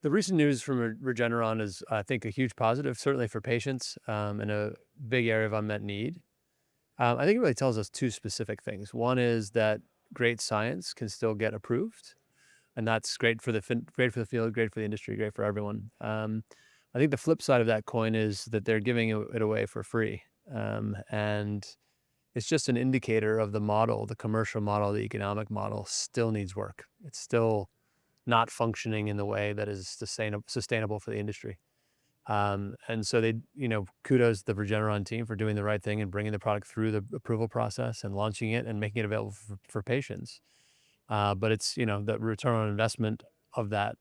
The recent news from Regeneron is, I think, a huge positive, certainly for patients, and a big area of unmet need. I think it really tells us two specific things. One is that great science can still get approved, and that's great for great for the field, great for the industry, great for everyone. I think the flip side of that coin is that they're giving it away for free, and it's just an indicator of the model, the commercial model, the economic model still needs work. It's still not functioning in the way that is sustainable for the industry. And so kudos to the Regeneron team for doing the right thing and bringing the product through the approval process and launching it and making it available for patients. But the return on investment of that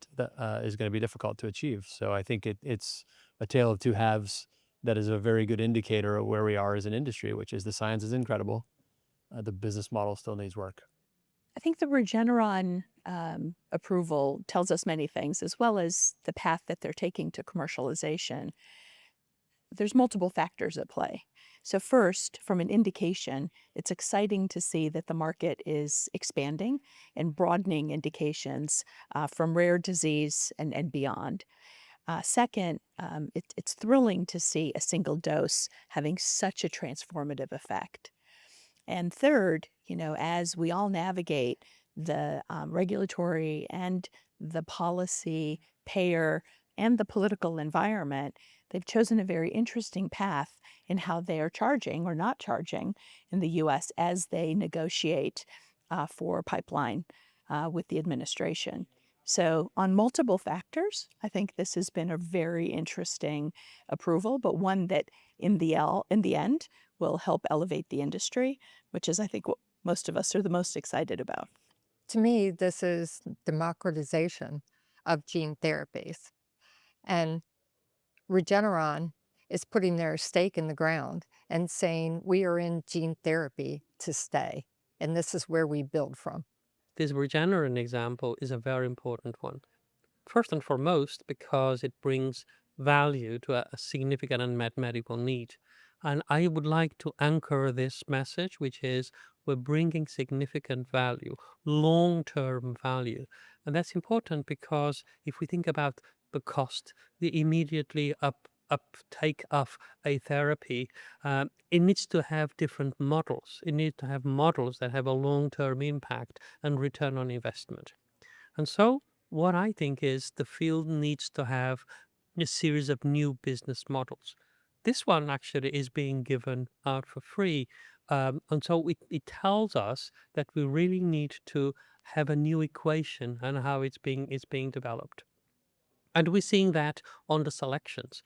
is going to be difficult to achieve. So I think it's a tale of two halves that is a very good indicator of where we are as an industry, which is the science is incredible. The business model still needs work. I think the Regeneron approval tells us many things, as well as the path that they're taking to commercialization. There's multiple factors at play. So first, from an indication, it's exciting to see that the market is expanding and broadening indications from rare disease and beyond. Second, it's thrilling to see a single dose having such a transformative effect. And third, as we all navigate the regulatory and the policy, payer, and the political environment, they've chosen a very interesting path in how they are charging or not charging in the US as they negotiate for pipeline with the administration. So, on multiple factors, I think this has been a very interesting approval, but one that in the end will help elevate the industry, which is, I think, what most of us are the most excited about. To me, this is democratization of gene therapies. And Regeneron is putting their stake in the ground and saying, we are in gene therapy to stay. And this is where we build from. This Regeneron example is a very important one. First and foremost, because it brings value to a significant unmet medical need. And I would like to anchor this message, which is we're bringing significant value, long-term value. And that's important because if we think about the cost, the immediately uptake of a therapy, it needs to have different models. It needs to have models that have a long-term impact and return on investment. And so what I think is the field needs to have a series of new business models. This one actually is being given out for free. And so it tells us that we really need to have a new equation and how it's being developed. And we're seeing that on the selections.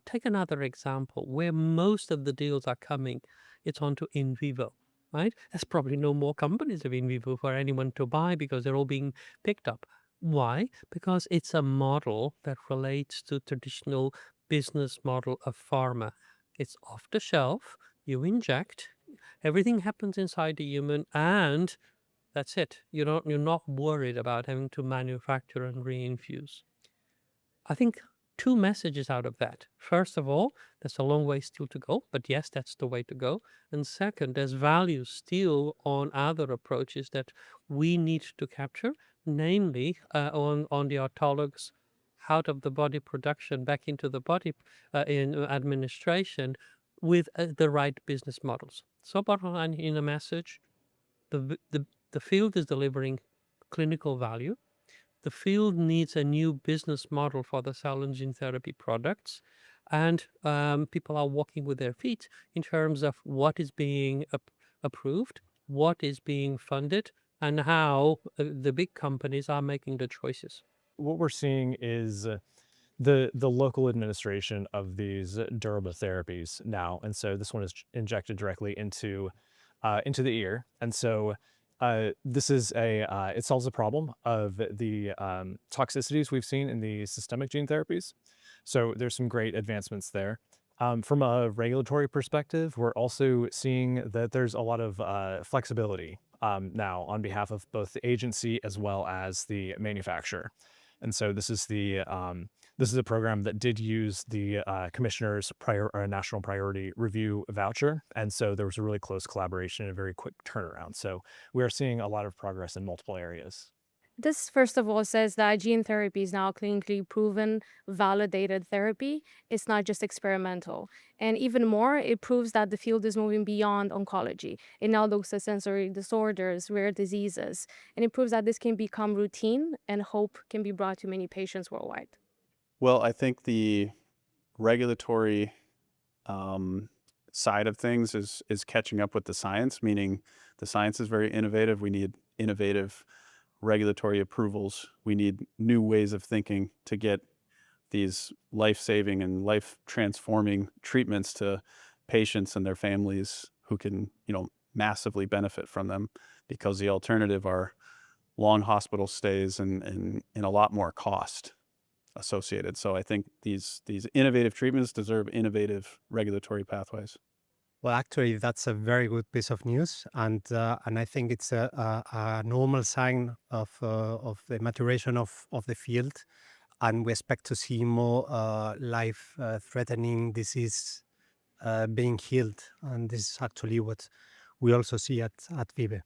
Take another example where most of the deals are coming. It's onto in vivo, right? There's probably no more companies of in vivo for anyone to buy because they're all being picked up. Why? Because it's a model that relates to traditional business model of pharma. It's off the shelf. You inject. Everything happens inside the human, and that's it. You're not worried about having to manufacture and reinfuse. I think two messages out of that. First of all, there's a long way still to go, but yes, that's the way to go. And second, there's value still on other approaches that we need to capture, namely on the autologous out of the body production back into the body in administration with the right business models. So bottom line in a message, the field is delivering clinical value. The field needs a new business model for the cell and gene therapy products. And people are walking with their feet in terms of what is being approved, what is being funded, and how the big companies are making the choices. What we're seeing is the local administration of these durable therapies now, and so this one is injected directly into the ear, and so this is it solves a problem of the toxicities we've seen in the systemic gene therapies. So there's some great advancements there. From a regulatory perspective, we're also seeing that there's a lot of flexibility now on behalf of both the agency as well as the manufacturer. And so this is a program that did use the commissioner's national priority review voucher, and so there was a really close collaboration and a very quick turnaround. So we are seeing a lot of progress in multiple areas. This, first of all, says that gene therapy is now clinically proven, validated therapy. It's not just experimental. And even more, it proves that the field is moving beyond oncology. It now looks at sensory disorders, rare diseases, and it proves that this can become routine and hope can be brought to many patients worldwide. Well, I think the regulatory side of things is catching up with the science, meaning the science is very innovative. We need innovative regulatory approvals. We need new ways of thinking to get these life-saving and life-transforming treatments to patients and their families who can, massively benefit from them, because the alternative are long hospital stays and a lot more cost associated. So I think these innovative treatments deserve innovative regulatory pathways. Well, actually, that's a very good piece of news, and I think it's a normal sign of the maturation of the field, and we expect to see more life-threatening disease being healed, and this is actually what we also see at Vive.